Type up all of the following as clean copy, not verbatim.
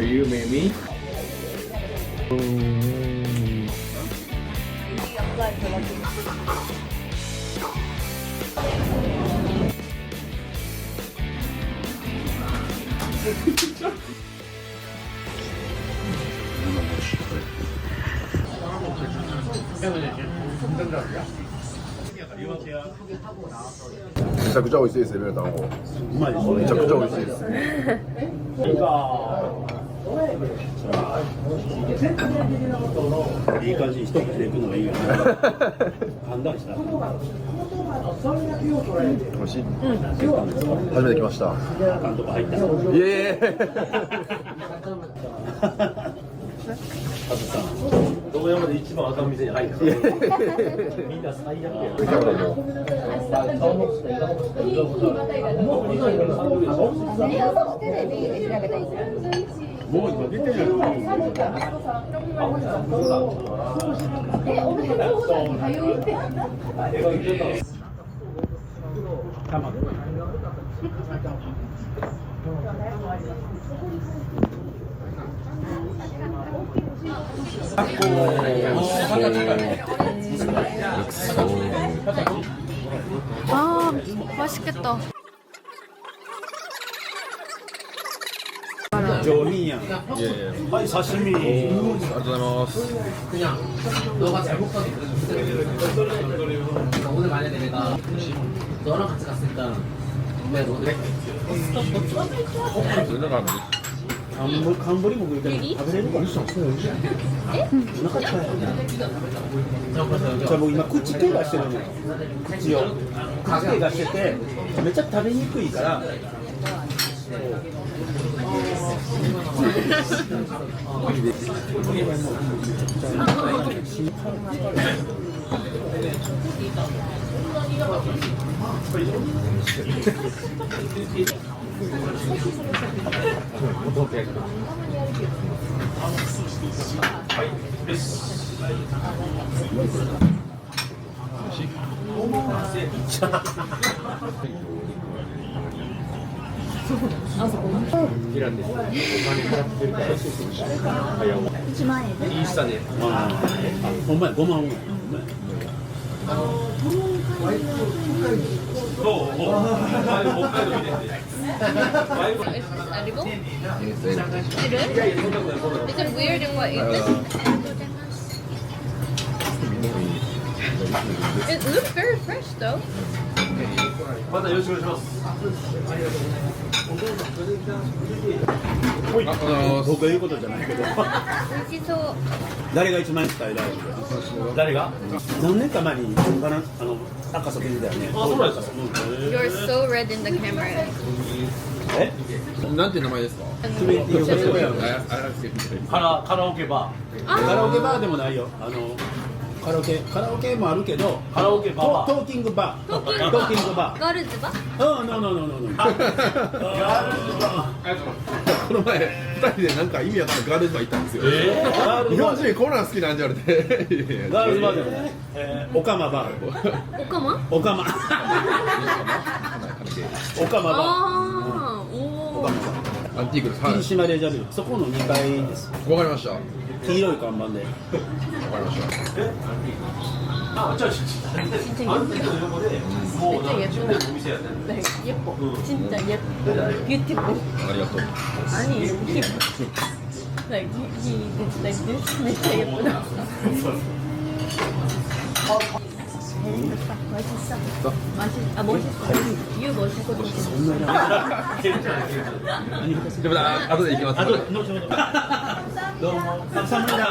Will you marry me?めちゃくちゃ美味しいですよ、卵。うまいです。めちゃくちゃ美味しいです。いい感じに一口でいくのがいいよね。噛んだりした。美味しい。初めて来ました。缶とか入った。イエーイ。カズさん、堂山で一番赤店に入った。みんな最悪や。もう今出てるよ。아, 맛있겠다. 上品やん。はい、刺身。ありがとうございます。 그냥 너가 잘못하게 오늘 만약에 내가 너랑 같이 갔으니까 내가 너를寒ぶりも食うけど食べれるかな。お腹痛い。じゃあもう今口手がしてるのよ。口を口手がしててめっちゃ食べにくいから。이란데 많이払ってるから1万円いいしたねほんまや5万円。どう？北海道見てて Is edible? It is? Is it weird in what you It looks very fresh though. またよろしくお願いします僕が言うことじゃないけど。美味しそう。誰が一番伝えられる？誰が？何年か前に赤楚出てたよね。あ、そうなんですか。 You're so red in the camera. え？なんていう名前ですか？カラオケバーカラオケバーでもないよ。カラオケもあるけど、カラオケバートーキングバー。トーキングバー。ガールズバNo。この前2人でなんか意味わからないガールズバー行ったんですよ。日本人こんなん好きなんじゃなくて。ガールズバーでもね。オカマバー。オカマ？オカマ。オカマバー。あー、おー。アンティークです。はい。霧島レジャービル。そこの2階です。わかりました。わ黄色い看板で。かりました。아, 진짜 안티크 이런 거でもう何十年のお店やねん 네, 예뻐. 진짜 예뻐. 뷰티풀. ありがとう。 아니, he, like, he did like this. 진짜 예쁘다. 재밌다. 맛있어. 아, 멋있어. 유 멋있거든. でも後で行きます。どうも。감사합니다。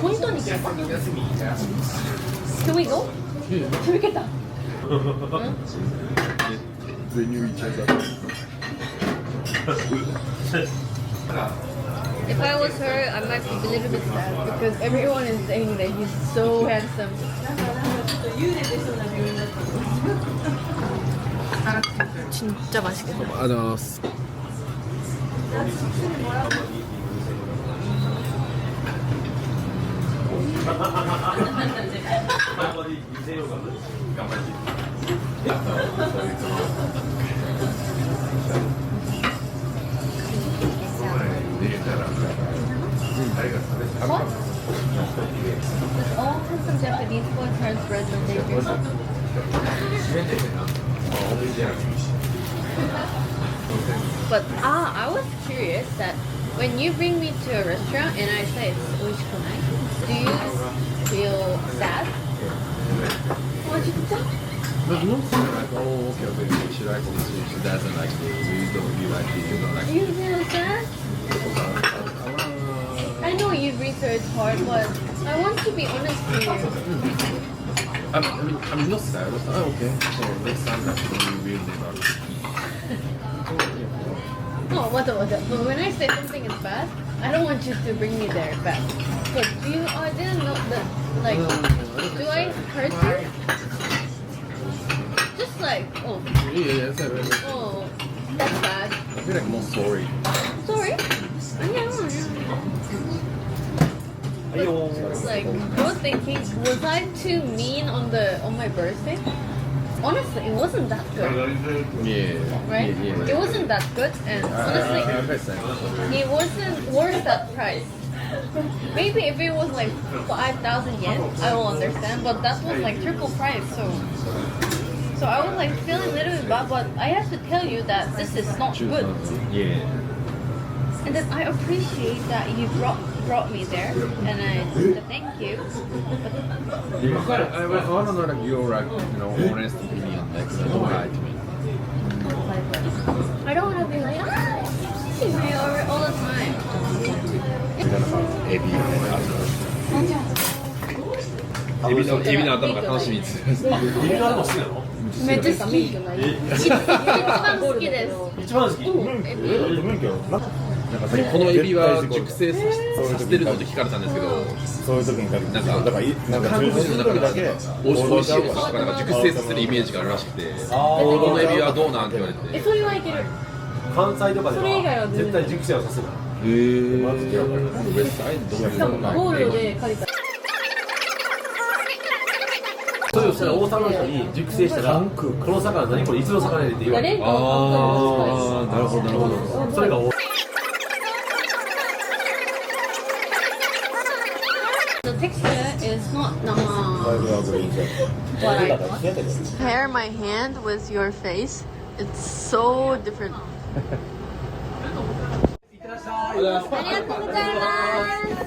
本当に Can we go? 재밌겠다. If I was her, I might be a little bit sad because everyone is saying that he's so handsome. 진짜 맛있겠다. ありがとうございます。 한마디 이세요가 With all custom Japanese food turns bread and bacon. But I was curious that when you bring me to a restaurant and I say it's oishikunai, do you feel sad? Oh, 진짜? But not like, oh, okay, she likes this, she doesn't like this, you like it, you don't like You feel sad? I know you research hard, but I want to be honest with you. I'm not sad, but okay. So next time that we will never. No, what? But when I say something is bad, I don't want you to bring me there back. But do you? I didn't know that. Like, do I hurt you? Just like, oh, Yes, I really. oh, that's bad. I feel like more sorry. Sorry. 아니야. Like, you're thinking, was I too mean on my birthday? Honestly, it wasn't that good, Yeah. right? Yeah. It wasn't that good, and honestly, it wasn't worth that price. Maybe if it was like 5,000 yen, I will understand, but that was like triple price, so I was like feeling a little bit bad, but I have to tell you that this is not good. Yeah. And then I appreciate that you brought me there, and I said thank you. I want to know like your like honest opinion, like don't lie to me. I don't want to be like, all the time.エビの頭が楽しみです。エビの頭好きなの？めっちゃ好き。一番好きです。一番好き。なんかこのエビは熟成させてるのって聞かれたんですけど、そういう時に限ってなんか韓国人の中で美味しいですとかなんか熟成させるイメージがあるらしくて、このエビはどうなんって言われて。それはいける。関西とかでそれ以外は全然絶対熟成はさせない。しかもゴールで借りた。それをしたら大阪の人に熟成したら、この魚何これいつの魚でって言われる。ああ、なるほどなるほど。それが多い。The texture is not what I thought. Pair my hand with your face. It's so different. ありがとうございます。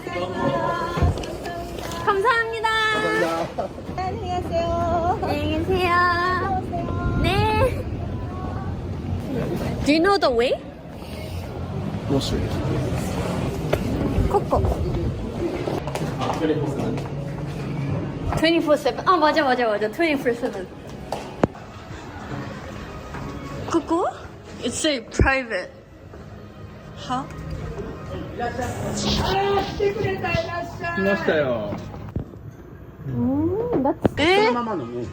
감사합니다. 안녕하세요. 안녕히 계세요. 네. Do you know the way? 코코. 24/7. 아 맞아. 24/7. 코코? It's a private. Huh? 来ましたよ。そのまま飲む。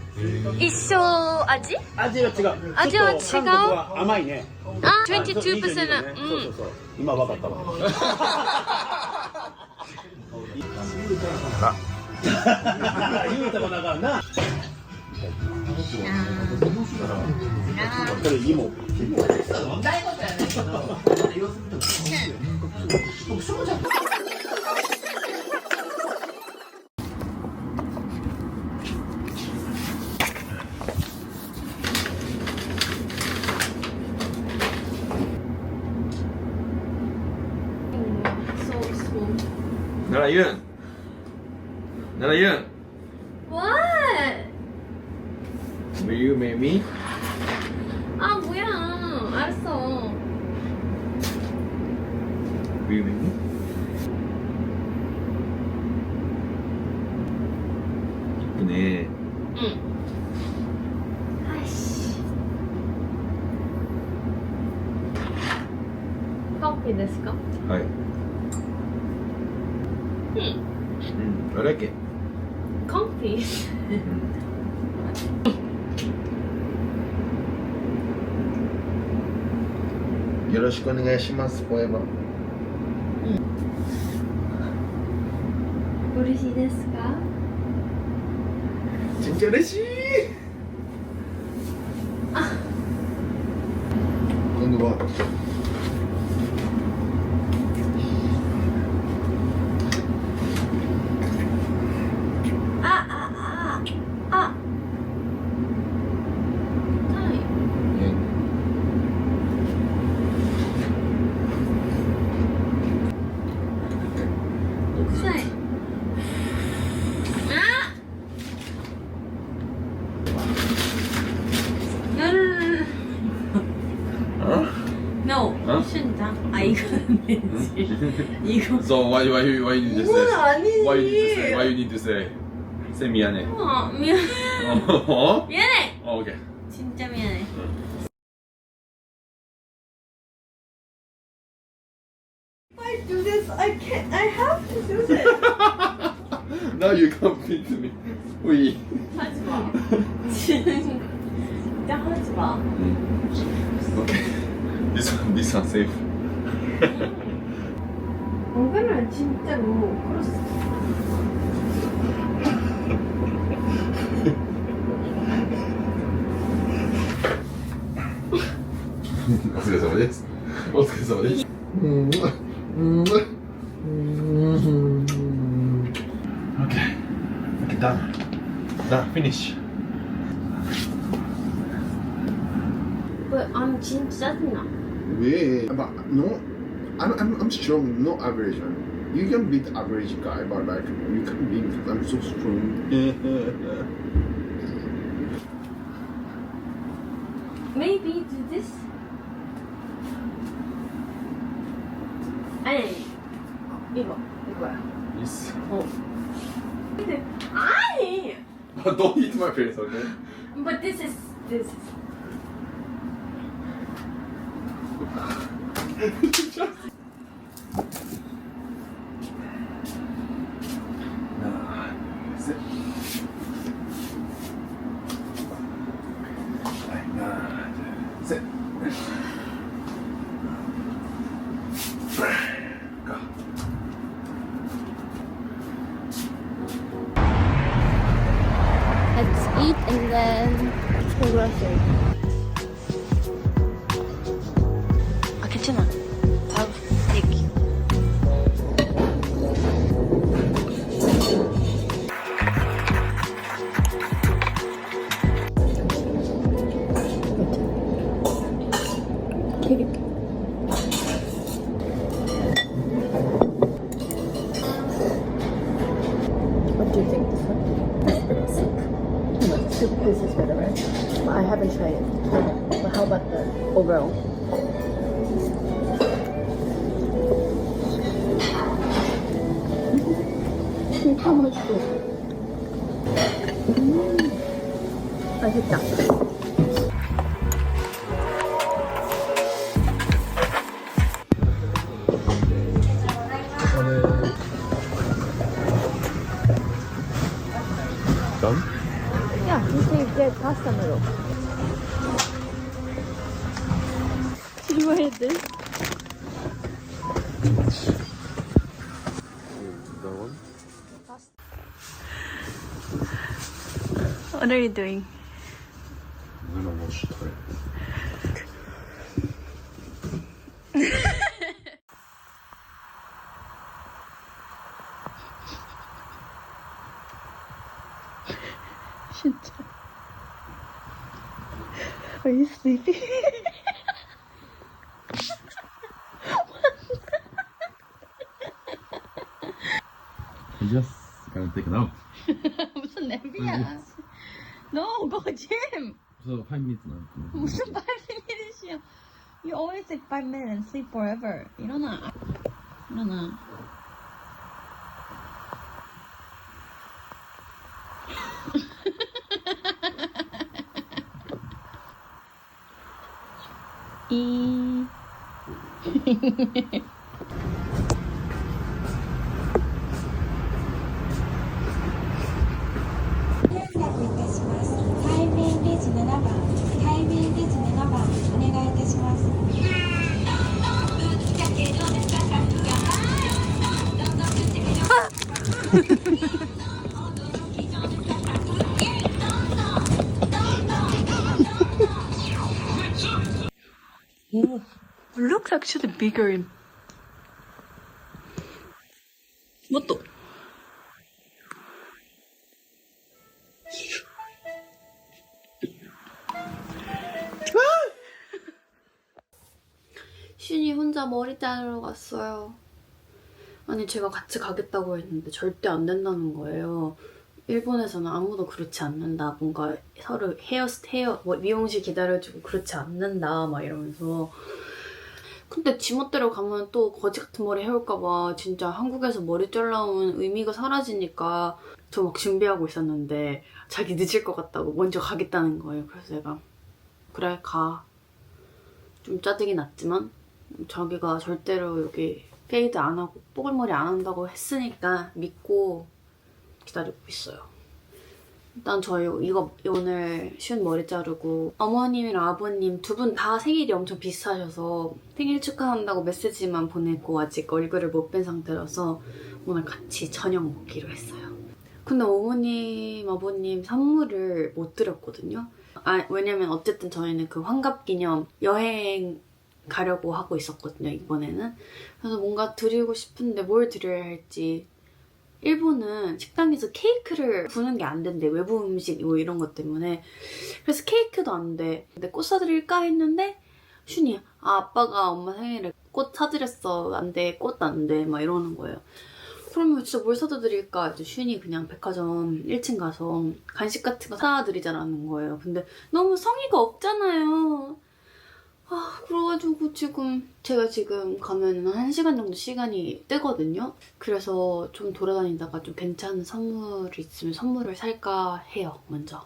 一緒味？味は違う。味は違う。ちょっと韓国は甘いね。あ、22%。そうそう。今わかったわ。言うたことだからな。これ芋。나라윤. What? Will you marry me? 아 뭐야? 알았어. Will you marry me? 이쁘네. 응. 아이씨. 커피ですか? はい。I like it. Comfy. 요로시ku 오네가이시마스 forever. 嬉しいですか? 진짜嬉しい. 좋아. No, shouldn't have. 아 이거는 왠지 이거. So why you need to say? 이건 아니지. Why you need to say? 쌤 미안해. 미안해. 어? 미안해. 오케이. 진짜 미안해. If I do this, I can't. I have to do this. Now you compete me. We. 하지 마. 진짜 하지 마. Okay. This one safe. 이거는 진짜로 크로스.お疲れ様です。お疲れ様です。Okay. Okay, done. Done. Finish. But I'm 진짜 짜증나. Yeah, but no, I'm strong, not average. You can beat average guy, but like you can't beat because I'm so strong. Maybe do this. 아니 이거야. Yes. 근데 아니. Don't hit my face, okay? But this is. Sit. Let's eat and then go grocery. 아 괜찮아. I'll take you. What do you think this one? Soup. This is better, right? I haven't tried it. But how about the overall? How much food? 맛있다. Done? Yeah, you can get pasta noodle. You wanted this? That one? What are you doing? I'm gonna wash it. 진짜. Are you sleepy? I just gonna take it out. 무슨 랩이야? No, go gym. So 5 minutes now. 무슨 5 minutes이야? You always take 5 minutes and sleep forever. 일어나. 일어나. 이. Oh, looks actually bigger in. What the? 슌이 혼자 머리 자르러 갔어요. 아니 제가 같이 가겠다고 했는데 절대 안 된다는 거예요. 일본에서는 아무도 그렇지 않는다. 뭔가 서로 헤어 뭐 미용실 기다려주고 그렇지 않는다 막 이러면서. 근데 지멋대로 가면 또 거지 같은 머리 해올까봐 진짜 한국에서 머리 잘라온 의미가 사라지니까 저 막 준비하고 있었는데 자기 늦을 것 같다고 먼저 가겠다는 거예요. 그래서 제가 그래 가. 좀 짜증이 났지만 자기가 절대로 여기 페이드 안 하고 뽀글머리 안 한다고 했으니까 믿고 기다리고 있어요. 일단 저희 이거 오늘 슌 머리 자르고 어머님이랑 아버님 두 분 다 생일이 엄청 비슷하셔서 생일 축하한다고 메시지만 보내고 아직 얼굴을 못 뵌 상태라서 오늘 같이 저녁 먹기로 했어요. 근데 어머님, 아버님 선물을 못 드렸거든요. 왜냐면 어쨌든 저희는 그 환갑기념 여행 가려고 하고 있었거든요, 이번에는. 그래서 뭔가 드리고 싶은데 뭘 드려야 할지. 일본은 식당에서 케이크를 부는 게 안 된대. 외부 음식 뭐 이런 것 때문에. 그래서 케이크도 안 돼. 근데 꽃 사드릴까 했는데 슌이 아빠가 엄마 생일에 꽃 사드렸어. 안 돼. 꽃 안 돼. 막 이러는 거예요. 그러면 진짜 뭘 사다 드릴까? 이제 슌이 그냥 백화점 1층 가서 간식 같은 거 사드리자라는 거예요. 근데 너무 성의가 없잖아요. 그래가지고 제가 지금 가면 1시간 정도 시간이 뜨거든요. 그래서 좀 돌아다니다가 좀 괜찮은 선물이 있으면 선물을 살까 해요, 먼저.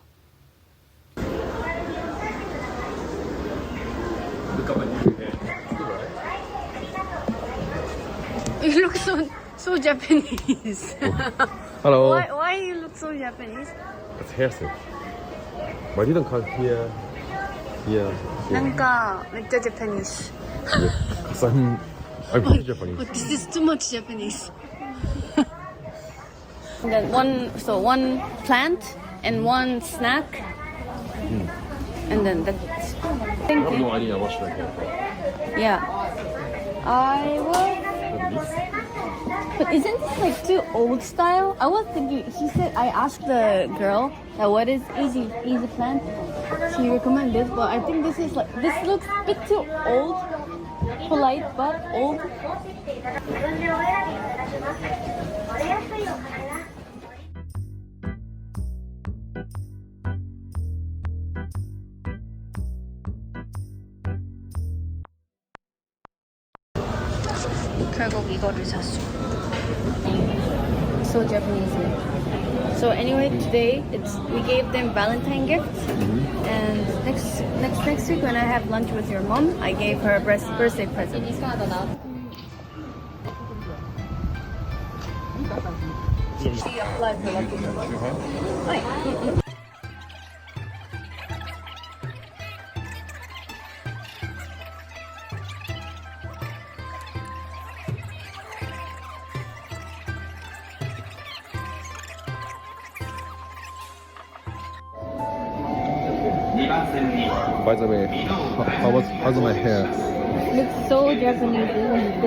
You look so Japanese. Hello. Why you look so Japanese? It's hairstyle. Why didn't come here? Yeah. 뭔가 진짜 Japanese. Because I'm very Japanese. But this is too much Japanese. And then one plant and one snack. And then that's it. I Thank have you. no idea what should I get. Yeah. I will. But isn't this like too old style? I was thinking, I asked the girl that what is easy plant. She recommended, but I think this looks a bit too old. Polite, but old. 결국 이거를 샀어. So Japanese. So anyway, today we gave them Valentine gifts, and next week when I have lunch with your mom, I gave her a birthday present. She applied for lucky. By the way, how's my hair? Looks so Japanese, doesn't it?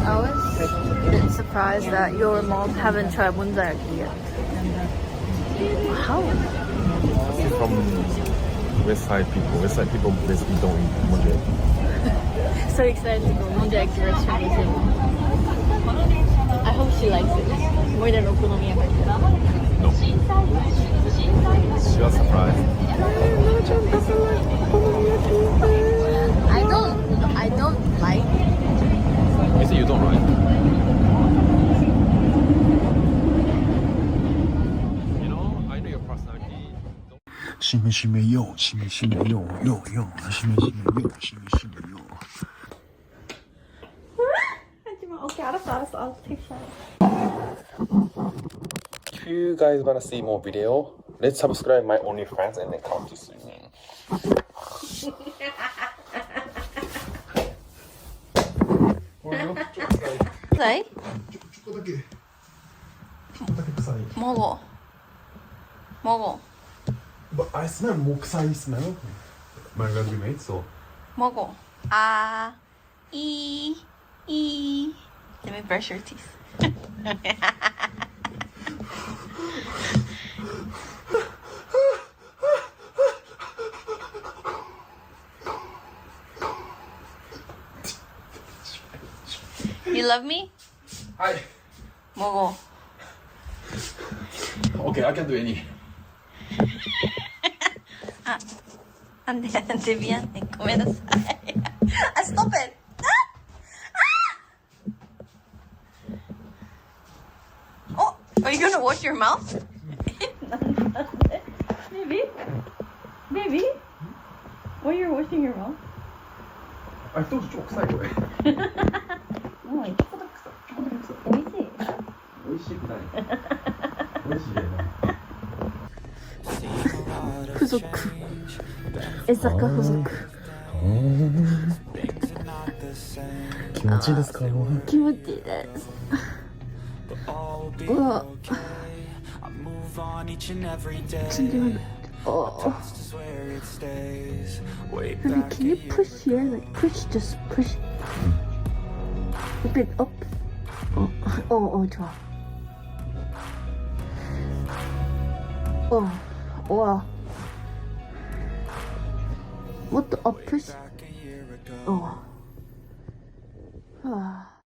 I was a bit surprised that your mom haven't tried monjayaki yet. How? From West Side people. West Side people basically don't eat monjayaki. So excited to go monjayaki restaurant with him. I hope she likes it more than okonomiyaki. No. She was surprised. I don't like. You say you don't, right? You know, I know your personality. 西梅西梅柚，西梅西梅柚，柚柚，西梅西梅柚，西梅西梅柚。 Okay, 알았어. I'll take some. If you guys wanna see more video, let's subscribe my OnlyFans and then come to see me. Say? 조금 더 먹어. 먹어. But I smell moksai smell. My roommate, so. 먹어. E. Let me brush your teeth. You love me? Hi. 먹어. Okay, I can do any. 안 돼, 미안해. 고민했어. Stop it! Oh, are you gonna wash your mouth? Baby? Why you're washing your mouth? I thought you were excited. Oh, it's 오이시. 美味しくない。美味しいね。 후소크. 에사카 후소크. 気持ちいいですか？気持ちいいです。うわ。信じられない。Oh. Can you push here? Like push, just push. A bit up. 좋아. 와. もっとアップし。ああ。